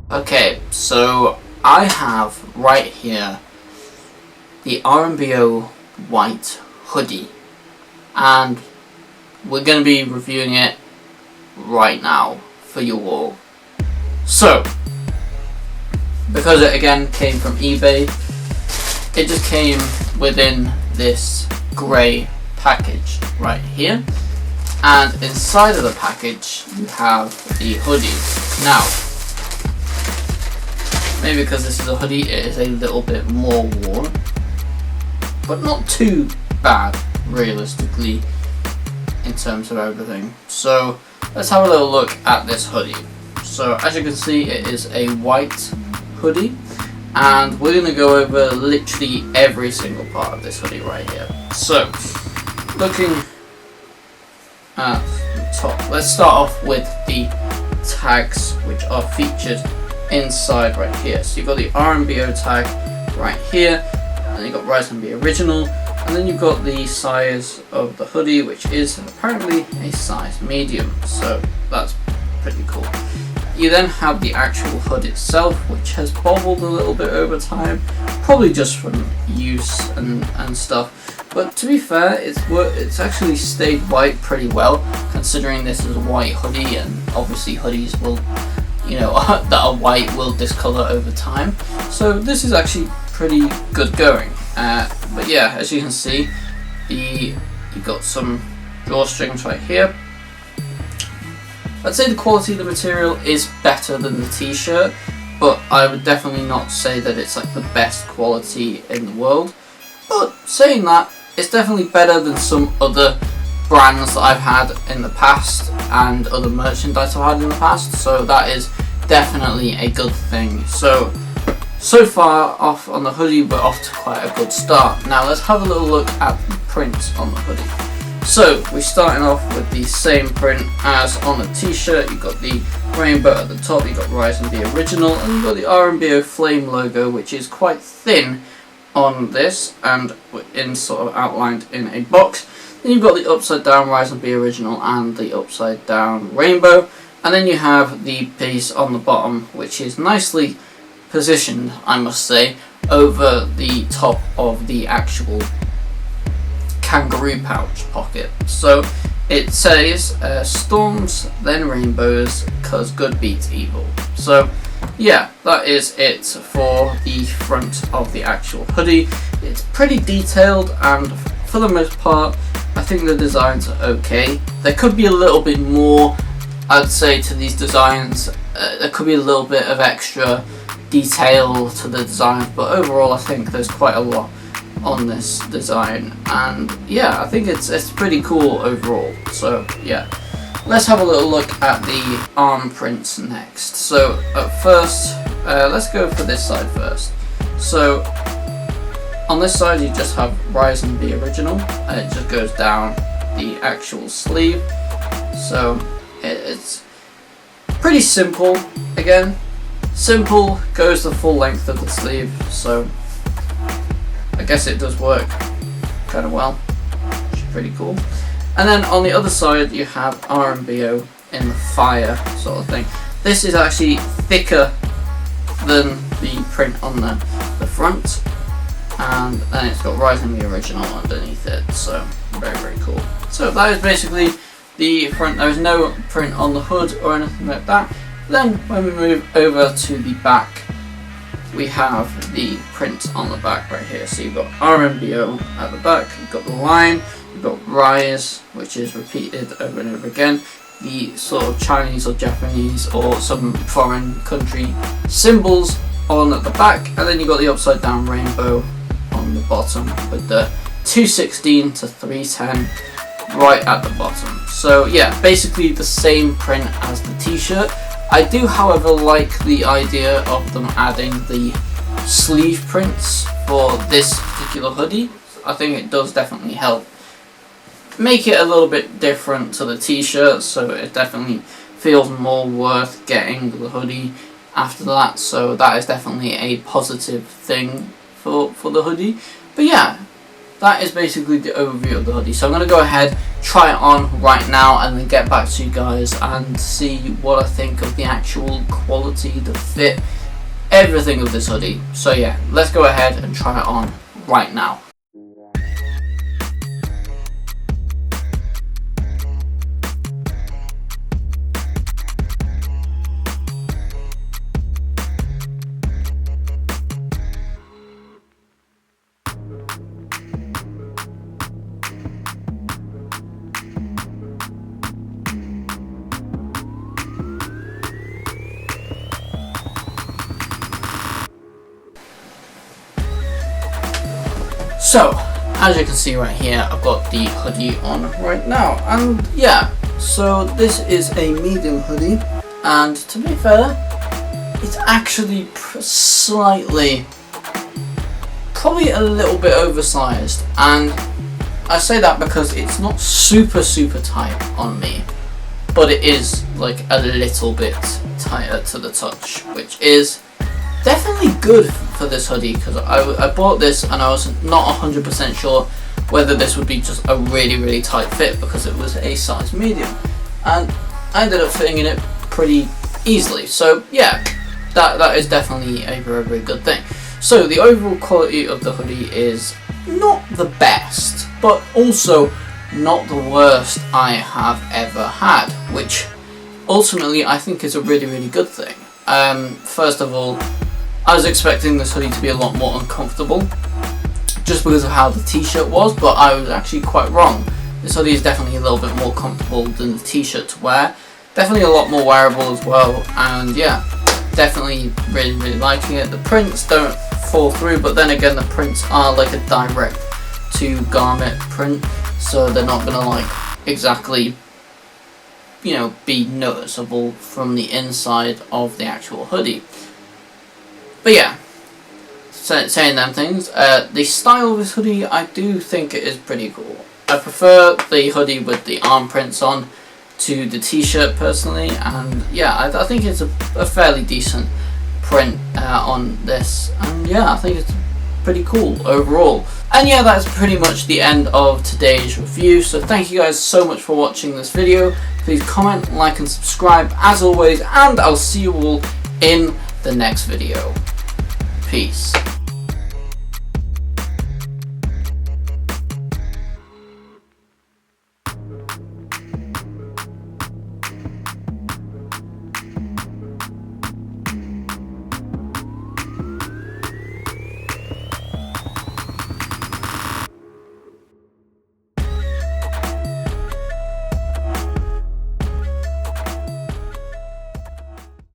Okay, so I have right here the RNBO white hoodie, and we're going to be reviewing it right now for you all. So, because it again came from eBay, it just came within this grey package right here, and inside of the package you have the hoodie. Now, maybe because this is a hoodie, it is a little bit more worn, but not too bad realistically in terms of everything. So let's have a little look at this hoodie. So as you can see, it is a white hoodie, and we're going to go over literally every single part of this hoodie right here. So looking at the top, let's start off with the tags which are featured inside right here. So you've got the RNBO tag right here, and you've got RNBO original, and then you've got the size of the hoodie, which is apparently a size medium, so that's pretty cool. You then have the actual hood itself, which has bobbled a little bit over time, probably just from use and stuff, but to be fair, it's actually stayed white pretty well, considering this is a white hoodie, and obviously hoodies will, that are white will discolor over time, so this is actually pretty good going. But yeah, as you can see, you've got some drawstrings right here. I'd say the quality of the material is better than the t-shirt, but I would definitely not say that it's like the best quality in the world. But saying that, it's definitely better than some other brands that I've had in the past and other merchandise I've had in the past, so that is definitely a good thing. So far off on the hoodie, we're off to quite a good start. Now let's have a little look at the print on the hoodie. So we're starting off with the same print as on the t-shirt. You've got the rainbow at the top, you've got RNBO original, and you've got the RNBO flame logo, which is quite thin on this and in sort of outlined in a box. Then you've got the upside down RNBO original and the upside down rainbow, and then you have the piece on the bottom, which is nicely positioned, I must say, over the top of the actual kangaroo pouch pocket. So it says storms then rainbows, cause good beats evil. So yeah, that is it for the front of the actual hoodie. It's pretty detailed, and for the most part I think the designs are okay. There could be a little bit more, I'd say, to these designs. There could be a little bit of extra detail to the design, but overall I think there's quite a lot on this design, and yeah, I think it's pretty cool overall. So yeah, let's have a little look at the arm prints next. So at first, let's go for this side first. So on this side you just have RNBO original, and it just goes down the actual sleeve. So it's pretty simple. Again, simple, goes the full length of the sleeve, so I guess it does work kind of well, which is pretty cool. And then on the other side you have RNBO in the fire sort of thing. This is actually thicker than the print on the front, and then it's got RNBO original underneath it, so very cool. So that is basically the front. There is no print on the hood or anything like that. Then when we move over to the back, we have the print on the back right here. So you've got RNBO at the back, you've got the line, you've got Rise, which is repeated over and over again, the sort of Chinese or Japanese or some foreign country symbols on the back, and then you've got the upside down rainbow on the bottom with the 216 to 310 right at the bottom. So yeah, basically the same print as the t-shirt. I do, however, like the idea of them adding the sleeve prints for this particular hoodie. I think it does definitely help make it a little bit different to the t-shirt, so it definitely feels more worth getting the hoodie after that. So that is definitely a positive thing for the hoodie. But yeah, that is basically the overview of the hoodie. So I'm going to go ahead, try it on right now, and then get back to you guys and see what I think of the actual quality, the fit, everything of this hoodie. So yeah, let's go ahead and try it on right now. So, as you can see right here, I've got the hoodie on right now, and yeah, so this is a medium hoodie, and to be fair, it's actually slightly, probably a little bit oversized, and I say that because it's not super tight on me, but it is like a little bit tighter to the touch, which is definitely good for this hoodie, because I bought this and I was not 100% sure whether this would be just a really tight fit, because it was a size medium, and I ended up fitting in it pretty easily. So yeah, that is definitely a very good thing. So the overall quality of the hoodie is not the best, but also not the worst I have ever had, which ultimately I think is a really good thing. First of all, I was expecting this hoodie to be a lot more uncomfortable just because of how the t-shirt was, but I was actually quite wrong. This hoodie is definitely a little bit more comfortable than the t-shirt to wear. Definitely a lot more wearable as well, and yeah, definitely really liking it. The prints don't fall through, but then again, the prints are like a direct to garment print, so they're not gonna like exactly, you know, be noticeable from the inside of the actual hoodie. But yeah, saying them things, the style of this hoodie, I do think it is pretty cool. I prefer the hoodie with the arm prints on to the t-shirt personally, and yeah, I think it's a fairly decent print on this, and yeah, I think it's pretty cool overall. And yeah, that's pretty much the end of today's review, so thank you guys so much for watching this video. Please comment, like and subscribe as always, and I'll see you all in the next video. Peace.